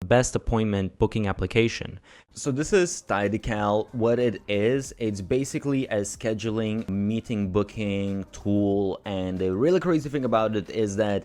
best appointment booking application. So this is Tidycal. What it is, it's basically a scheduling meeting booking tool, and the really crazy thing about it is that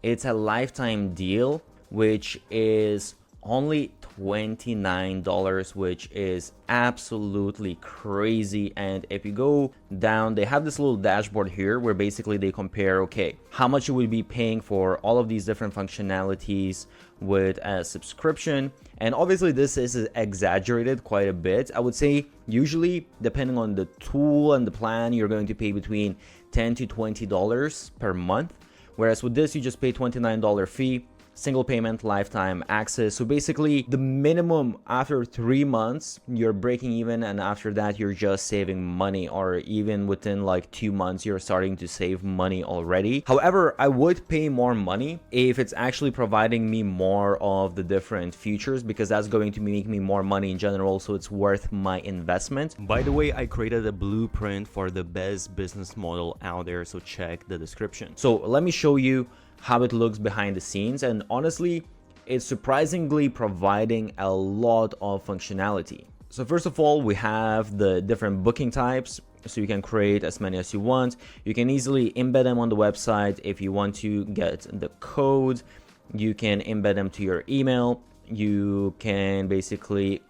it's a lifetime deal, which is only $29, which is absolutely crazy. And if you go down, they have this little dashboard here where basically they compare, okay, how much you would be paying for all of these different functionalities with a subscription. And obviously this is exaggerated quite a bit. I would say usually, depending on the tool and the plan, you're going to pay between $10 to $20 per month, whereas with this you just pay $29 fee, single payment, lifetime access. So basically the minimum after 3 months you're breaking even, and after that you're just saving money, or even within like 2 months you're starting to save money already. However, I would pay more money if it's actually providing me more of the different features, because that's going to make me more money in general, so it's worth my investment. By the way, I created a blueprint for the best business model out there, so check the description. So let me show you how it looks behind the scenes, and honestly it's surprisingly providing a lot of functionality. So first of all, we have the different booking types, so you can create as many as you want. You can easily embed them on the website. If you want to get the code, you can embed them to your email. You can basically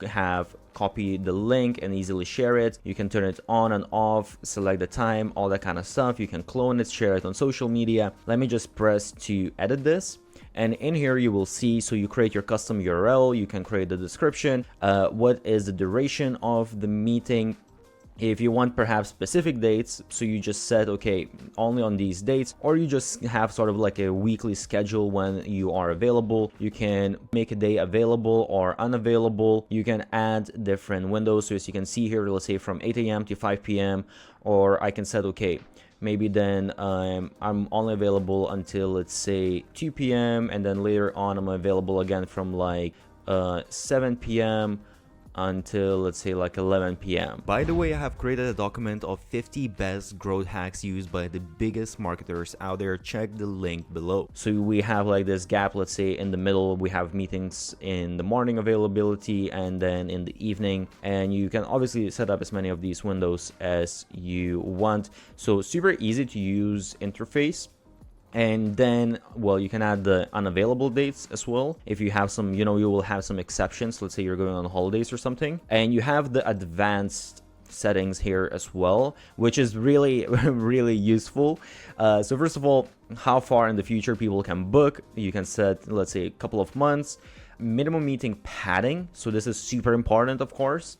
copy the link and easily share it. You can turn it on and off, select the time, all that kind of stuff. You can clone it, share it on social media. Let me just press to edit this. And in here you will see, so you create your custom URL, you can create the description, what is the duration of the meeting. If you want perhaps specific dates, so you just set, okay, only on these dates, or you just have sort of like a weekly schedule when you are available. You can make a day available or unavailable. You can add different windows. So as you can see here, let's say from 8 a.m. to 5 p.m. Or I can set, okay, maybe then I'm only available until, let's say, 2 p.m. and then later on I'm available again from like 7 p.m. until, let's say, like 11 p.m. By the way, I have created a document of 50 best growth hacks used by the biggest marketers out there. Check the link below. So we have like this gap, let's say in the middle we have meetings in the morning availability and then in the evening, and you can obviously set up as many of these windows as you want. So super easy to use interface. And then, well, you can add the unavailable dates as well. If you have some, you will have some exceptions. Let's say you're going on holidays or something. And you have the advanced settings here as well, which is really, really useful. So first of all, how far in the future people can book. You can set, let's say, a couple of months. Minimum meeting padding, so this is super important, of course,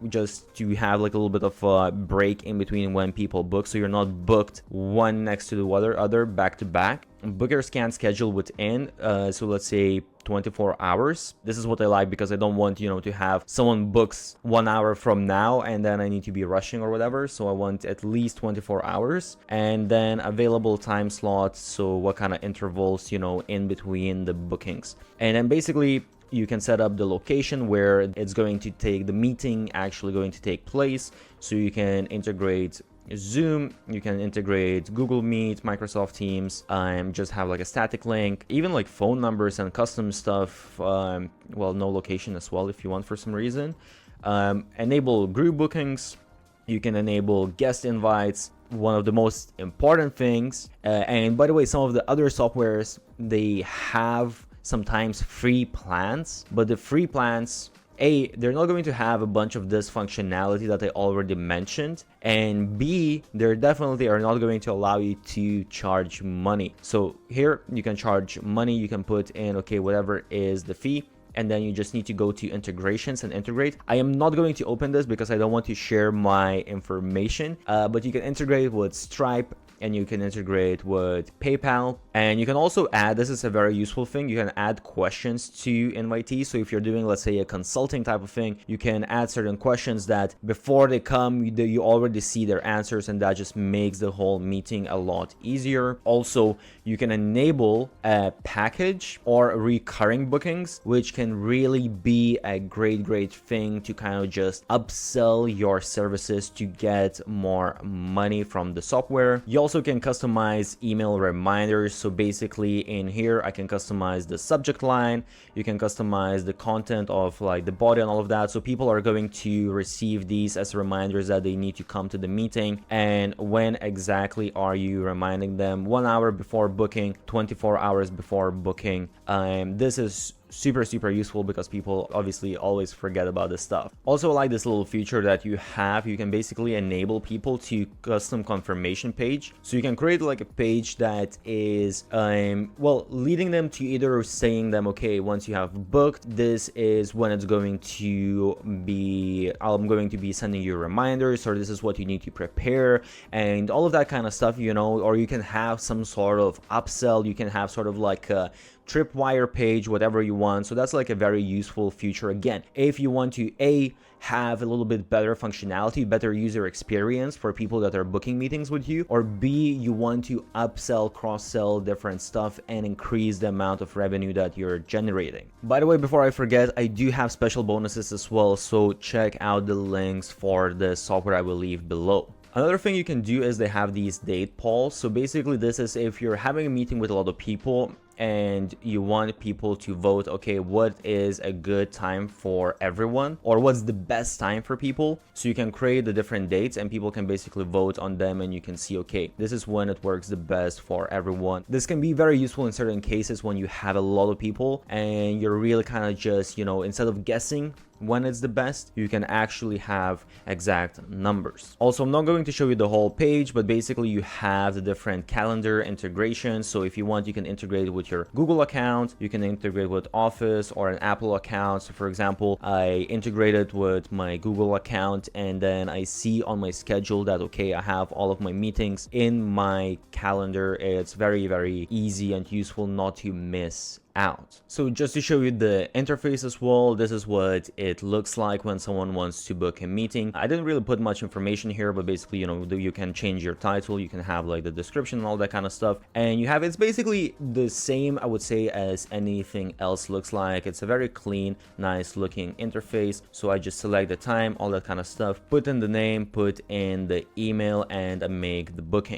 just to have like a little bit of a break in between when people book, so you're not booked one next to the other back to back. Bookers can schedule within, so let's say 24 hours. This is what I like, because I don't want, to have someone books 1 hour from now and then I need to be rushing or whatever. So I want at least 24 hours. And then available time slots, so what kind of intervals, in between the bookings. And then basically you can set up the location where it's going to take, the meeting actually going to take place. So you can integrate Zoom, you can integrate Google Meet, Microsoft Teams, just have like a static link, even like phone numbers and custom stuff, well, no location as well if you want for some reason. Enable group bookings, you can enable guest invites, one of the most important things. And by the way, some of the other softwares, they have sometimes free plans, but the free plans, A, they're not going to have a bunch of this functionality that I already mentioned, and B, they definitely are not going to allow you to charge money. So here you can charge money, you can put in, okay, whatever is the fee, and then you just need to go to integrations and integrate. I am not going to open this because I don't want to share my information, but you can integrate with Stripe, and you can integrate with PayPal. And you can also add, this is a very useful thing, you can add questions to invitees. So if you're doing, let's say, a consulting type of thing, you can add certain questions that before they come, you already see their answers, and that just makes the whole meeting a lot easier. Also, you can enable a package or recurring bookings, which can really be a great thing to kind of just upsell your services to get more money from the software. You also also can customize email reminders. So basically in here, I can customize the subject line. You can customize the content of like the body and all of that. So people are going to receive these as reminders that they need to come to the meeting. And when exactly are you reminding them? 1 hour before booking, 24 hours before booking. This is super useful because people obviously always forget about this stuff. Also, I like this little feature that you have. You can basically enable people to custom confirmation page. So you can create like a page that is well, leading them to either saying them, okay, once you have booked, this is when it's going to be, I'm going to be sending you reminders, or this is what you need to prepare, and all of that kind of stuff, you know. Or you can have some sort of upsell. You can have sort of like a tripwire page, whatever you want. So that's like a very useful feature. Again, if you want to have a little bit better functionality, better user experience for people that are booking meetings with you, or B, you want to upsell, cross-sell different stuff and increase the amount of revenue that you're generating. By the way, before I forget, I do have special bonuses as well, so check out the links for the software I will leave below. Another thing you can do is they have these date polls. So basically this is if you're having a meeting with a lot of people and you want people to vote, okay, what is a good time for everyone, or what's the best time for people. So you can create the different dates and people can basically vote on them, and you can see, okay, this is when it works the best for everyone. This can be very useful in certain cases when you have a lot of people and you're really kind of just, you know, instead of guessing when it's the best, you can actually have exact numbers. Also, I'm not going to show you the whole page, but basically you have the different calendar integrations. So if you want, you can integrate with your Google account, you can integrate with Office or an Apple account. So for example, I integrated with my Google account, and then I see on my schedule that, okay, I have all of my meetings in my calendar. It's very easy and useful not to miss out. So just to show you the interface as well, this is what it looks like when someone wants to book a meeting. I didn't really put much information here, but basically, you know, you can change your title, you can have like the description and all that kind of stuff, and you have, it's basically the same, I would say, as anything else looks like. It's a very clean, nice looking interface. So I just select the time, all that kind of stuff, put in the name, put in the email, and I make the booking.